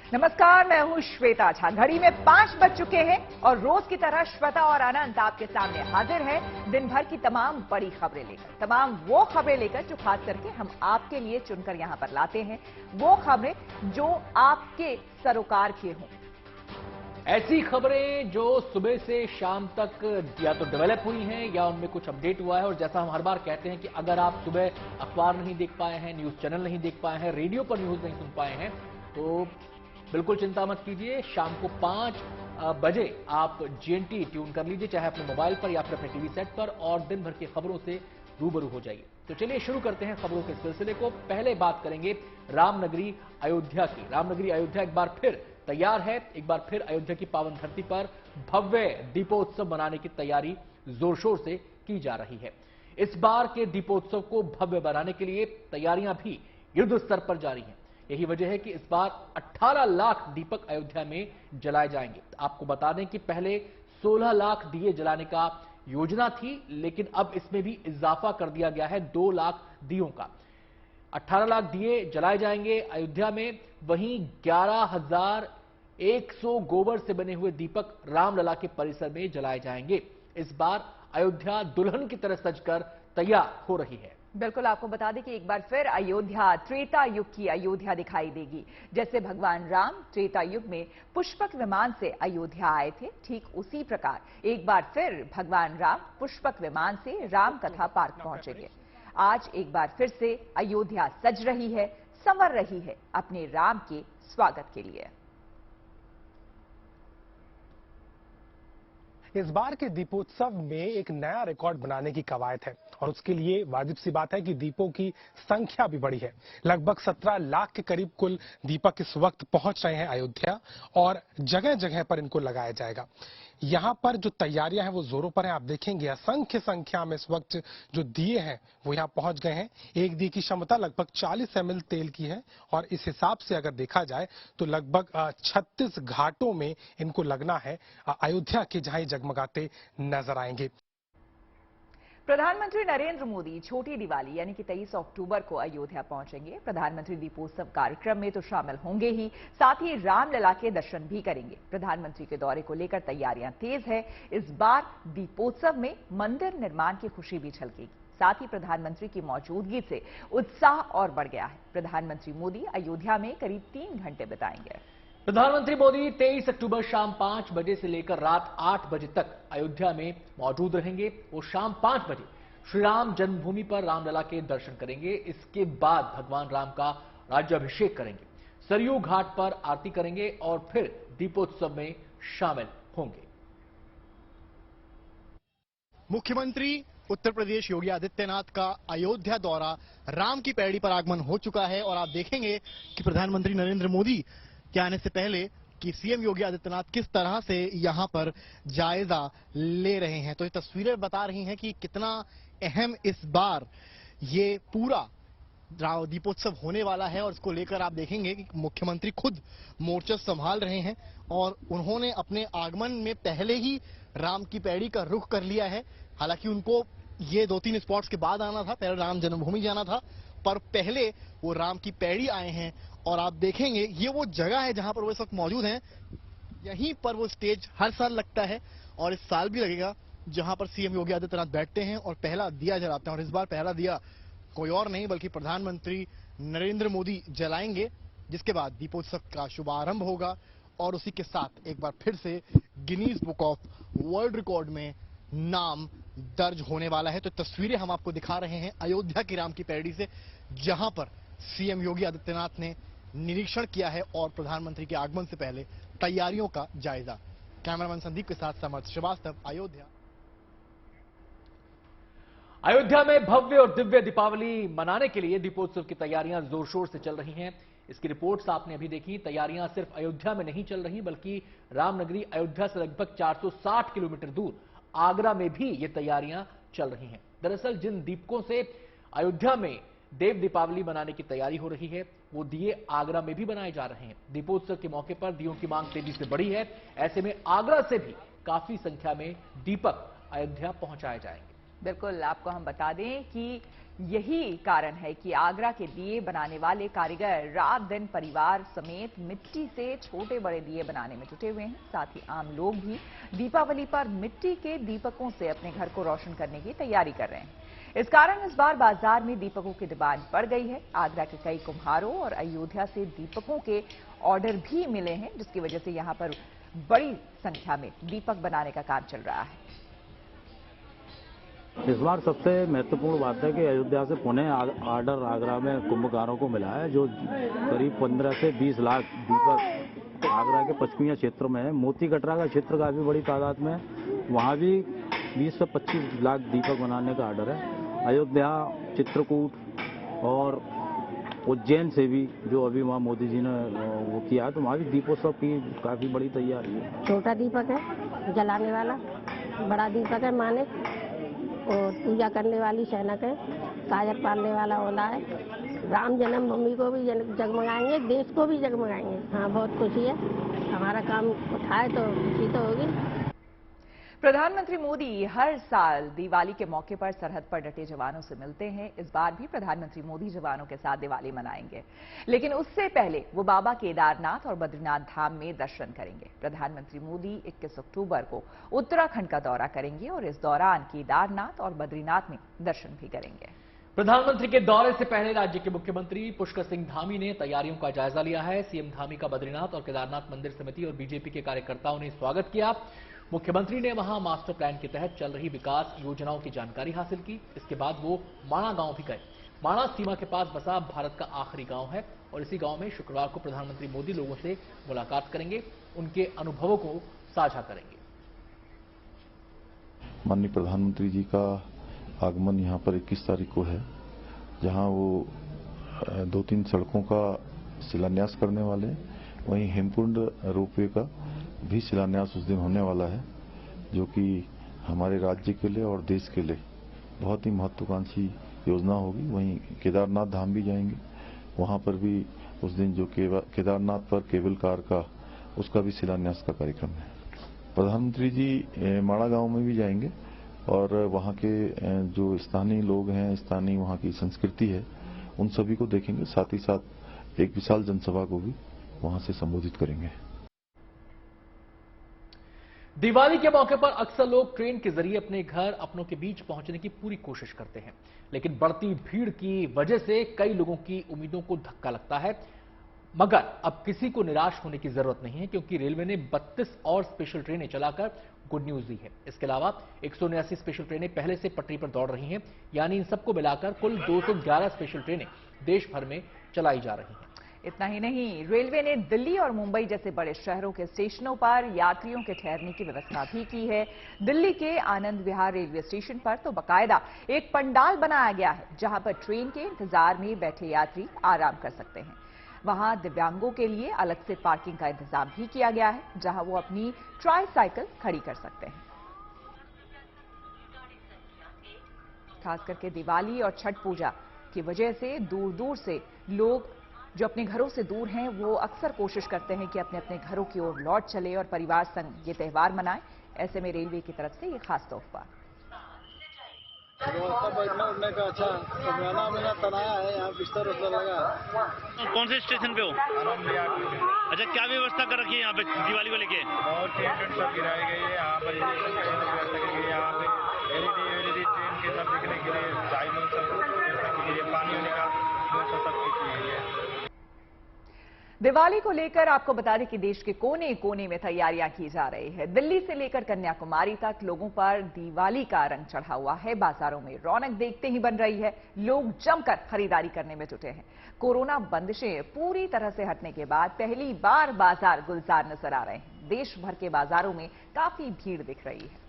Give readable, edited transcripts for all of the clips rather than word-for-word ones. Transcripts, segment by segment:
नमस्कार, मैं हूं श्वेता झा। घड़ी में 5 बज चुके हैं और रोज की तरह श्वेता और अनंत आपके सामने हाजिर है दिन भर की तमाम बड़ी खबरें लेकर, तमाम वो खबरें लेकर जो खास करके हम आपके लिए चुनकर यहां पर लाते हैं, वो खबरें जो आपके सरोकार की हों। ऐसी खबरें जो सुबह से शाम तक या तो डेवलप हुई हैं या उनमें कुछ अपडेट हुआ है। और जैसा हम हर बार कहते हैं कि अगर आप सुबह अखबार नहीं देख पाए हैं, न्यूज चैनल नहीं देख पाए हैं, रेडियो पर न्यूज नहीं सुन पाए हैं, तो बिल्कुल चिंता मत कीजिए। शाम को 5 बजे आप जीएनटी ट्यून कर लीजिए, चाहे अपने मोबाइल पर या फिर अपने टीवी सेट पर, और दिन भर की खबरों से रूबरू हो जाइए। तो चलिए शुरू करते हैं खबरों के सिलसिले को। पहले बात करेंगे रामनगरी अयोध्या की। रामनगरी अयोध्या एक बार फिर तैयार है। एक बार फिर अयोध्या की पावन धरती पर भव्य दीपोत्सव मनाने की तैयारी जोर शोर से की जा रही है। इस बार के दीपोत्सव को भव्य बनाने के लिए तैयारियां भी युद्ध स्तर पर जारी हैं। यही वजह है कि इस बार 18 लाख दीपक अयोध्या में जलाए जाएंगे। आपको बता दें कि पहले 16 लाख दिए जलाने का योजना थी, लेकिन अब इसमें भी इजाफा कर दिया गया है 2 लाख दियों का। 18 लाख दिए जलाए जाएंगे अयोध्या में। वहीं 11,100 गोबर से बने हुए दीपक रामलला के परिसर में जलाए जाएंगे। इस बार अयोध्या दुल्हन की तरह सजकर तैयार हो रही है। बिल्कुल, आपको बता दें कि एक बार फिर अयोध्या त्रेता युग की अयोध्या दिखाई देगी। जैसे भगवान राम त्रेता युग में पुष्पक विमान से अयोध्या आए थे, ठीक उसी प्रकार एक बार फिर भगवान राम पुष्पक विमान से राम कथा पार्क पहुंचेंगे। आज एक बार फिर से अयोध्या सज रही है, संवर रही है अपने राम के स्वागत के लिए। इस बार के दीपोत्सव में एक नया रिकॉर्ड बनाने की कवायद है और उसके लिए वाजिब सी बात है कि दीपों की संख्या भी बड़ी है। लगभग 17 लाख के करीब कुल दीपक इस वक्त पहुंच रहे हैं अयोध्या और जगह जगह पर इनको लगाया जाएगा। यहाँ पर जो तैयारियां हैं वो जोरों पर हैं। आप देखेंगे असंख्य संख्या में इस वक्त जो दिए हैं वो यहाँ पहुंच गए हैं। एक दिए की क्षमता लगभग 40 ml तेल की है और इस हिसाब से अगर देखा जाए तो लगभग 36 घाटों में इनको लगना है अयोध्या के, जहां जगमगाते नजर आएंगे। प्रधानमंत्री नरेंद्र मोदी छोटी दिवाली यानी कि 23 अक्टूबर को अयोध्या पहुंचेंगे। प्रधानमंत्री दीपोत्सव कार्यक्रम में तो शामिल होंगे ही, साथ ही रामलला के दर्शन भी करेंगे। प्रधानमंत्री के दौरे को लेकर तैयारियां तेज है। इस बार दीपोत्सव में मंदिर निर्माण की खुशी भी झलकेगी। साथ ही प्रधानमंत्री की मौजूदगी से उत्साह और बढ़ गया है। प्रधानमंत्री मोदी अयोध्या में करीब 3 घंटे बिताएंगे। प्रधानमंत्री मोदी 23 अक्टूबर शाम 5 बजे से लेकर रात 8 बजे तक अयोध्या में मौजूद रहेंगे। वो शाम 5 बजे श्री राम जन्मभूमि पर रामलला के दर्शन करेंगे। इसके बाद भगवान राम का राज्याभिषेक करेंगे, सरयू घाट पर आरती करेंगे और फिर दीपोत्सव में शामिल होंगे। मुख्यमंत्री उत्तर प्रदेश योगी आदित्यनाथ का अयोध्या दौरा राम की पैड़ी पर आगमन हो चुका है और आप देखेंगे कि प्रधानमंत्री नरेंद्र मोदी के आने से पहले कि सीएम योगी आदित्यनाथ किस तरह से यहां पर जायजा ले रहे हैं। तो ये तस्वीरें बता रही हैं कि कितना अहम इस बार ये पूरा दीपोत्सव होने वाला है और इसको लेकर आप देखेंगे कि मुख्यमंत्री खुद मोर्चा संभाल रहे हैं और उन्होंने अपने आगमन में पहले ही राम की पैड़ी का रुख कर लिया है। हालांकि उनको ये 2-3 स्पॉट्स के बाद आना था, पहले राम जन्मभूमि जाना था, पर पहले वो राम की पैड़ी आए हैं। और आप देखेंगे ये वो जगह है जहां पर वो इस वक्त मौजूद हैं। यहीं पर वो स्टेज हर साल लगता है और इस साल भी लगेगा, जहां पर सीएम योगी आदित्यनाथ बैठते हैं और पहला दिया जलाते हैं। और इस बार पहला दिया कोई और नहीं बल्कि प्रधानमंत्री नरेंद्र मोदी जलाएंगे, जिसके बाद दीपोत्सव का शुभारंभ होगा और उसी के साथ एक बार फिर से Guinness book of world record में नाम दर्ज होने वाला है। तो तस्वीरें हम आपको दिखा रहे हैं अयोध्या की राम की पैड़ी से, जहां पर सीएम योगी आदित्यनाथ ने निरीक्षण किया है और प्रधानमंत्री के आगमन से पहले तैयारियों का जायजा। कैमरामैन संदीप के साथ समर्थ श्रीवास्तव, अयोध्या। अयोध्या में भव्य और दिव्य दीपावली मनाने के लिए दीपोत्सव की तैयारियां जोर शोर से चल रही हैं। इसकी रिपोर्ट्स आपने अभी देखी। तैयारियां सिर्फ अयोध्या में नहीं चल रही, बल्कि रामनगरी अयोध्या से लगभग 460 किलोमीटर दूर आगरा में भी ये तैयारियां चल रही हैं। दरअसल जिन दीपकों से अयोध्या में देव दीपावली मनाने की तैयारी हो रही है, वो दिए आगरा में भी बनाए जा रहे हैं। दीपोत्सव के मौके पर दियों की मांग तेजी से बढ़ी है। ऐसे में आगरा से भी काफी संख्या में दीपक अयोध्या पहुंचाए जाएंगे। बिल्कुल, आपको हम बता दें कि यही कारण है कि आगरा के दिए बनाने वाले कारीगर रात दिन परिवार समेत मिट्टी से छोटे बड़े दिए बनाने में जुटे हुए हैं। साथ ही आम लोग भी दीपावली पर मिट्टी के दीपकों से अपने घर को रोशन करने की तैयारी कर रहे हैं। इस कारण इस बार बाजार में दीपकों की डिमांड बढ़ गई है। आगरा के कई कुम्हारों और अयोध्या से दीपकों के ऑर्डर भी मिले हैं, जिसकी वजह से यहां पर बड़ी संख्या में दीपक बनाने का काम चल रहा है। इस बार सबसे महत्वपूर्ण बात है कि अयोध्या से पुणे ऑर्डर आगरा में कुंभकारों को मिला है, जो करीब 15 से 20 लाख दीपक आगरा के पश्चिमी क्षेत्र में है। मोती कटरा का क्षेत्र काफी बड़ी तादाद में है, वहाँ भी 20 से 25 लाख दीपक बनाने का ऑर्डर है। अयोध्या, चित्रकूट और उज्जैन से भी, जो अभी वहाँ मोदी जी ने वो किया है, तो वहाँ भी दीपोत्सव की काफी बड़ी तैयारी है। छोटा दीपक है जलाने वाला, बड़ा दीपक है मानिक, और पूजा करने वाली शैनक है, काजर पालने वाला ओला है। राम जन्मभूमि को भी जगमगाएंगे, देश को भी जगमगाएंगे। हाँ, बहुत खुशी है, हमारा काम उठाए तो खुशी तो होगी। प्रधानमंत्री मोदी हर साल दिवाली के मौके पर सरहद पर डटे जवानों से मिलते हैं। इस बार भी प्रधानमंत्री मोदी जवानों के साथ दिवाली मनाएंगे, लेकिन उससे पहले वो बाबा केदारनाथ और बद्रीनाथ धाम में दर्शन करेंगे। प्रधानमंत्री मोदी 21 अक्टूबर को उत्तराखंड का दौरा करेंगे और इस दौरान केदारनाथ और बद्रीनाथ में दर्शन भी करेंगे। प्रधानमंत्री के दौरे से पहले राज्य के मुख्यमंत्री पुष्कर सिंह धामी ने तैयारियों का जायजा लिया है। सीएम धामी का बद्रीनाथ और केदारनाथ मंदिर समिति और बीजेपी के कार्यकर्ताओं ने स्वागत किया। मुख्यमंत्री ने वहां मास्टर प्लान के तहत चल रही विकास योजनाओं की जानकारी हासिल की। इसके बाद वो माणा गांव भी गए। माणा सीमा के पास बसा भारत का आखिरी गांव है और इसी गांव में शुक्रवार को प्रधानमंत्री मोदी लोगों से मुलाकात करेंगे, उनके अनुभवों को साझा करेंगे। माननीय प्रधानमंत्री जी का आगमन यहाँ पर 21 तारीख को है, जहाँ वो 2-3 सड़कों का शिलान्यास करने वाले हैं। वहीं हेमकुंड रोपवे का भी शिलान्यास उस दिन होने वाला है, जो कि हमारे राज्य के लिए और देश के लिए बहुत ही महत्वाकांक्षी योजना होगी। वहीं केदारनाथ धाम भी जाएंगे, वहां पर भी उस दिन जो केदारनाथ पर केबल कार का उसका भी शिलान्यास का कार्यक्रम है। प्रधानमंत्री जी माणा गांव में भी जाएंगे और वहां के जो स्थानीय लोग हैं, स्थानीय वहां की संस्कृति है, उन सभी को देखेंगे। साथ ही साथ एक विशाल जनसभा को भी वहां से संबोधित करेंगे। दिवाली के मौके पर अक्सर लोग ट्रेन के जरिए अपने घर अपनों के बीच पहुंचने की पूरी कोशिश करते हैं, लेकिन बढ़ती भीड़ की वजह से कई लोगों की उम्मीदों को धक्का लगता है। मगर अब किसी को निराश होने की जरूरत नहीं है, क्योंकि रेलवे ने 32 और स्पेशल ट्रेनें चलाकर गुड न्यूज दी है। इसके अलावा 179 स्पेशल ट्रेनें पहले से पटरी पर दौड़ रही हैं, यानी इन सबको मिलाकर कुल 211 स्पेशल ट्रेनें देश भर में चलाई जा रही हैं। इतना ही नहीं, रेलवे ने दिल्ली और मुंबई जैसे बड़े शहरों के स्टेशनों पर यात्रियों के ठहरने की व्यवस्था भी की है। दिल्ली के आनंद विहार रेलवे स्टेशन पर तो बाकायदा एक पंडाल बनाया गया है, जहां पर ट्रेन के इंतजार में बैठे यात्री आराम कर सकते हैं। वहां दिव्यांगों के लिए अलग से पार्किंग का इंतजाम भी किया गया है, जहां वो अपनी ट्राईसाइकिल खड़ी कर सकते हैं। खास करके दिवाली और छठ पूजा की वजह से दूर दूर से लोग जो अपने घरों से दूर हैं, वो अक्सर कोशिश करते हैं कि अपने अपने घरों की ओर लौट चले और परिवार संग ये त्यौहार मनाएं। ऐसे में रेलवे की तरफ से ये खास तोहफा। व्यवस्था बैठने उठने का अच्छा समयाना में तनाया है, यहाँ बिस्तर उस्तर लगा है। कौन से स्टेशन पे हो? अच्छा, क्या व्यवस्था कर रखी है यहाँ पे दिवाली को लेके? और टेंट सब गिराई गई है यहाँ पर, यहाँ पे एलईडी ट्रेन के सब दिखने के लिए डायमंड सब पानी होने का सब की गई है। दिवाली को लेकर आपको बता दें कि देश के कोने कोने में तैयारियां की जा रही है। दिल्ली से लेकर कन्याकुमारी तक लोगों पर दिवाली का रंग चढ़ा हुआ है। बाजारों में रौनक देखते ही बन रही है, लोग जमकर खरीदारी करने में जुटे हैं। कोरोना बंदिशें पूरी तरह से हटने के बाद पहली बार बाजार गुलजार नजर आ रहे हैं। देश भर के बाजारों में काफी भीड़ दिख रही है।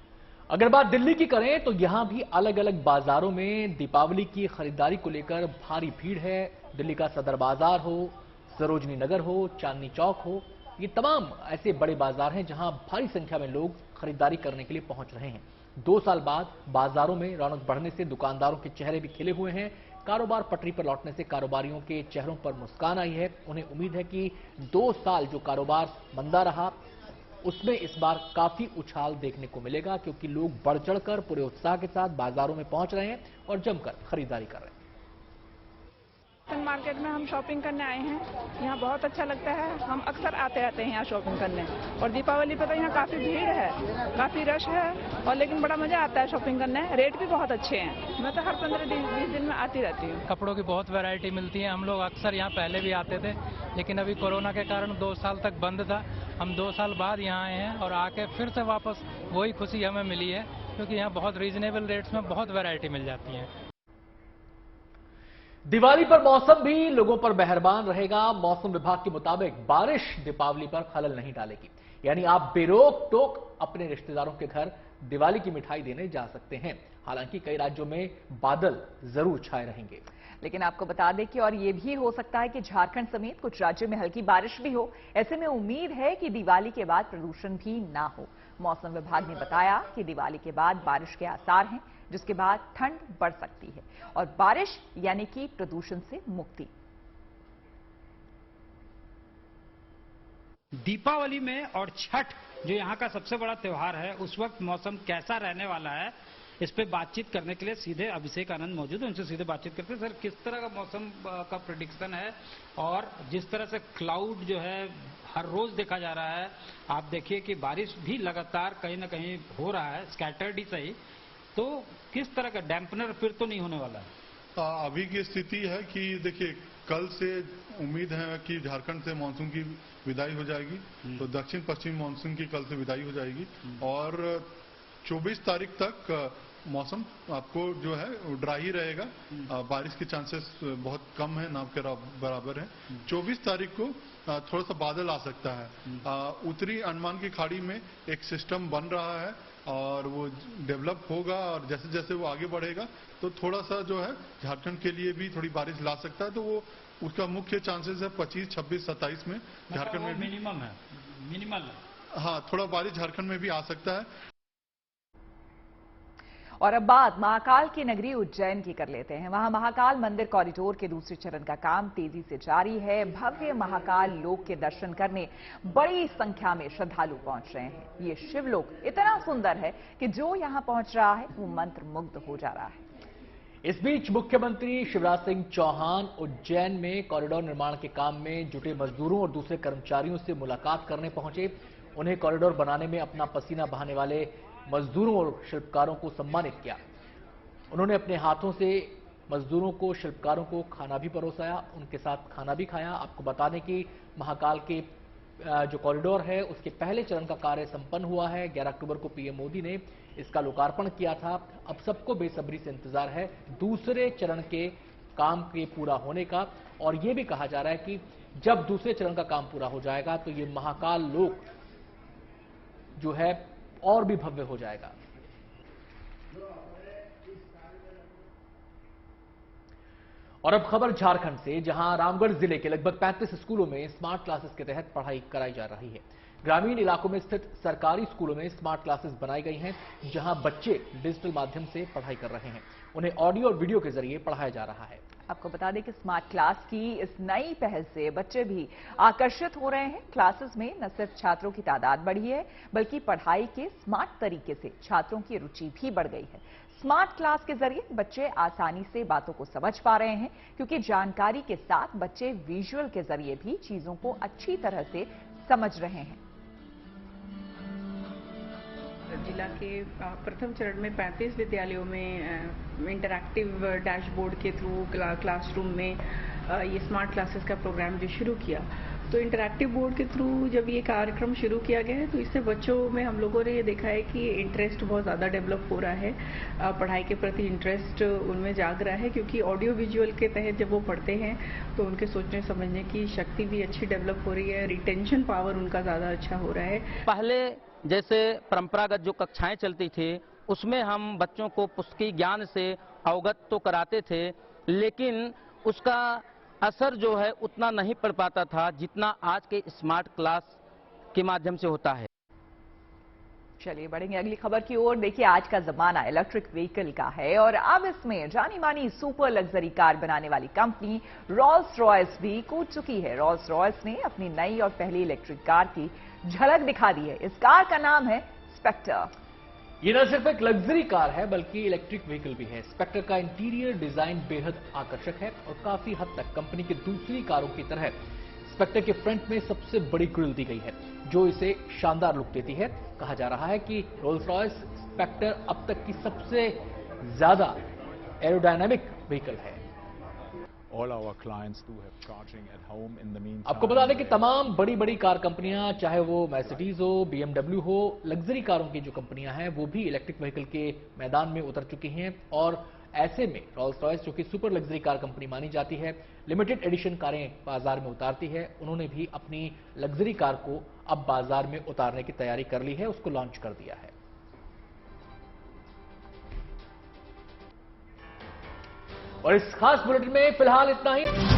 अगर बात दिल्ली की करें तो यहां भी अलग अलग बाजारों में दीपावली की खरीदारी को लेकर भारी भीड़ है। दिल्ली का सदर बाजार हो, सरोजनी नगर हो, चांदनी चौक हो, ये तमाम ऐसे बड़े बाजार हैं जहां भारी संख्या में लोग खरीदारी करने के लिए पहुंच रहे हैं। 2 साल बाद बाजारों में रौनक बढ़ने से दुकानदारों के चेहरे भी खिले हुए हैं। कारोबार पटरी पर लौटने से कारोबारियों के चेहरों पर मुस्कान आई है। उन्हें उम्मीद है कि 2 साल जो कारोबार मंदा रहा, उसमें इस बार काफी उछाल देखने को मिलेगा, क्योंकि लोग बढ़ चढ़कर पूरे उत्साह के साथ बाजारों में पहुंच रहे हैं और जमकर खरीदारी कर रहे हैं। मार्केट में हम शॉपिंग करने आए हैं। यहाँ बहुत अच्छा लगता है, हम अक्सर आते रहते हैं यहाँ शॉपिंग करने। और दीपावली पर तो यहाँ काफी भीड़ है, काफी रश है, और लेकिन बड़ा मजा आता है शॉपिंग करने। रेट भी बहुत अच्छे हैं। मैं तो हर 15-20 दिन में आती रहती हूँ। कपड़ों की बहुत वैरायटी मिलती है। हम लोग अक्सर यहाँ पहले भी आते थे, लेकिन अभी कोरोना के कारण 2 साल तक बंद था। हम 2 साल बाद यहाँ आए हैं और आके फिर से वापस वही खुशी हमें मिली है, क्योंकि यहाँ बहुत रीजनेबल रेट्स में बहुत वैरायटी मिल जाती है। दिवाली पर मौसम भी लोगों पर मेहरबान रहेगा। मौसम विभाग के मुताबिक बारिश दीपावली पर खलल नहीं डालेगी, यानी आप बेरोक टोक अपने रिश्तेदारों के घर दिवाली की मिठाई देने जा सकते हैं। हालांकि कई राज्यों में बादल जरूर छाए रहेंगे। लेकिन आपको बता दें कि और ये भी हो सकता है कि झारखंड समेत कुछ राज्यों में हल्की बारिश भी हो। ऐसे में उम्मीद है कि दिवाली के बाद प्रदूषण भी ना हो। मौसम विभाग ने बताया कि दिवाली के बाद बारिश के आसार हैं, जिसके बाद ठंड बढ़ सकती है और बारिश यानी कि प्रदूषण से मुक्ति। दीपावली में और छठ जो यहाँ का सबसे बड़ा त्योहार है, उस वक्त मौसम कैसा रहने वाला है, इस पे बातचीत करने के लिए सीधे अभिषेक आनंद मौजूद है। उनसे सीधे बातचीत करते हैं। सर, किस तरह का मौसम का प्रेडिक्शन है, और जिस तरह से क्लाउड जो है हर रोज देखा जा रहा है, आप देखिए कि बारिश भी लगातार कहीं ना कहीं हो रहा है, स्कैटर्ड ही सही, तो किस तरह का डैम्पनर फिर तो नहीं होने वाला है? अभी की स्थिति है कि देखिए, कल से उम्मीद है कि झारखंड से मानसून की विदाई हो जाएगी। तो दक्षिण पश्चिम मानसून की कल से विदाई हो जाएगी और 24 तारीख तक मौसम आपको जो है ड्राई ही रहेगा। बारिश के चांसेस बहुत कम है, ना के बराबर है। 24 तारीख को थोड़ा सा बादल आ सकता है। उत्तरी अंडमान की खाड़ी में एक सिस्टम बन रहा है और वो डेवलप होगा, और जैसे जैसे वो आगे बढ़ेगा तो थोड़ा सा जो है झारखंड के लिए भी थोड़ी बारिश ला सकता है। तो वो उसका मुख्य चांसेस है 25, 26, 27 में झारखंड में मिनिमम है, मिनिमल। हाँ, थोड़ा बारिश झारखंड में भी आ सकता है। और अब बात महाकाल की नगरी उज्जैन की कर लेते हैं। वहां महाकाल मंदिर कॉरिडोर के दूसरे चरण का काम तेजी से जारी है। भव्य महाकाल लोक के दर्शन करने बड़ी संख्या में श्रद्धालु पहुंच रहे हैं। ये शिवलोक इतना सुंदर है कि जो यहां पहुंच रहा है वो मंत्र मुग्ध हो जा रहा है। इस बीच मुख्यमंत्री शिवराज सिंह चौहान उज्जैन में कॉरिडोर निर्माण के काम में जुटे मजदूरों और दूसरे कर्मचारियों से मुलाकात करने पहुंचे। उन्हें कॉरिडोर बनाने में अपना पसीना बहाने वाले मजदूरों और शिल्पकारों को सम्मानित किया। उन्होंने अपने हाथों से मजदूरों को, शिल्पकारों को खाना भी परोसाया, उनके साथ खाना भी खाया। आपको बता दें कि महाकाल के जो कॉरिडोर है उसके पहले चरण का कार्य संपन्न हुआ है। 11 अक्टूबर को पीएम मोदी ने इसका लोकार्पण किया था। अब सबको बेसब्री से इंतजार है दूसरे चरण के काम के पूरा होने का, और यह भी कहा जा रहा है कि जब दूसरे चरण का काम पूरा हो जाएगा तो ये महाकाल लोक जो है और भी भव्य हो जाएगा। और अब खबर झारखंड से, जहां रामगढ़ जिले के लगभग 35 स्कूलों में स्मार्ट क्लासेस के तहत पढ़ाई कराई जा रही है। ग्रामीण इलाकों में स्थित सरकारी स्कूलों में स्मार्ट क्लासेस बनाई गई हैं, जहां बच्चे डिजिटल माध्यम से पढ़ाई कर रहे हैं। उन्हें ऑडियो और वीडियो के जरिए पढ़ाया जा रहा है। आपको बता दें कि स्मार्ट क्लास की इस नई पहल से बच्चे भी आकर्षित हो रहे हैं। क्लासेस में न सिर्फ छात्रों की तादाद बढ़ी है, बल्कि पढ़ाई के स्मार्ट तरीके से छात्रों की रुचि भी बढ़ गई है। स्मार्ट क्लास के जरिए बच्चे आसानी से बातों को समझ पा रहे हैं, क्योंकि जानकारी के साथ बच्चे विजुअल के जरिए भी चीजों को अच्छी तरह से समझ रहे हैं। जिला के प्रथम चरण में 35 विद्यालयों में इंटरैक्टिव डैशबोर्ड के थ्रू क्लासरूम में ये स्मार्ट क्लासेस का प्रोग्राम जो शुरू किया, तो इंटरैक्टिव बोर्ड के थ्रू जब ये कार्यक्रम शुरू किया गया है तो इससे बच्चों में हम लोगों ने ये देखा है कि इंटरेस्ट बहुत ज़्यादा डेवलप हो रहा है। पढ़ाई के प्रति इंटरेस्ट उनमें जाग रहा है, क्योंकि ऑडियो विजुअल के तहत जब वो पढ़ते हैं तो उनके सोचने समझने की शक्ति भी अच्छी डेवलप हो रही है, रिटेंशन पावर उनका ज़्यादा अच्छा हो रहा है। पहले जैसे परंपरागत जो कक्षाएं चलती थी उसमें हम बच्चों को पुस्तकीय ज्ञान से अवगत तो कराते थे, लेकिन उसका असर जो है उतना नहीं पड़ पाता था जितना आज के स्मार्ट क्लास के माध्यम से होता है। चलिए बढ़ेंगे अगली खबर की ओर। देखिए, आज का जमाना इलेक्ट्रिक व्हीकल का है और अब इसमें जानी मानी सुपर लग्जरी कार बनाने वाली कंपनी रोल्स रॉयस भी कूद चुकी है। रोल्स रॉयस ने अपनी नई और पहली इलेक्ट्रिक कार की झलक दिखा दी है। इस कार का नाम है स्पेक्टर। ये न सिर्फ एक लग्जरी कार है बल्कि इलेक्ट्रिक व्हीकल भी है। स्पेक्टर का इंटीरियर डिजाइन बेहद आकर्षक है और काफी हद तक कंपनी की दूसरी कारों की तरह स्पेक्टर के फ्रंट में सबसे बड़ी ग्रिल दी गई है जो इसे शानदार लुक देती है। कहा जा रहा है कि रोल्स रॉयस स्पेक्टर अब तक की सबसे ज्यादा एरोडायनामिक व्हीकल है। All our clients do have charging at home in the meantime. आपको बता दें कि तमाम बड़ी बड़ी कार कंपनियां, चाहे वो मर्सिडीज हो, BMW हो, लग्जरी कारों की जो कंपनियां हैं वो भी इलेक्ट्रिक व्हीकल के मैदान में उतर चुकी हैं और ऐसे में रोल्स रॉयस जो कि सुपर लग्जरी कार कंपनी मानी जाती है, लिमिटेड एडिशन कारें बाजार में उतारती है, उन्होंने भी अपनी लग्जरी कार को अब बाजार में उतारने की तैयारी कर ली है, उसको लॉन्च कर दिया है। और इस खास बुलेटिन में फिलहाल इतना ही।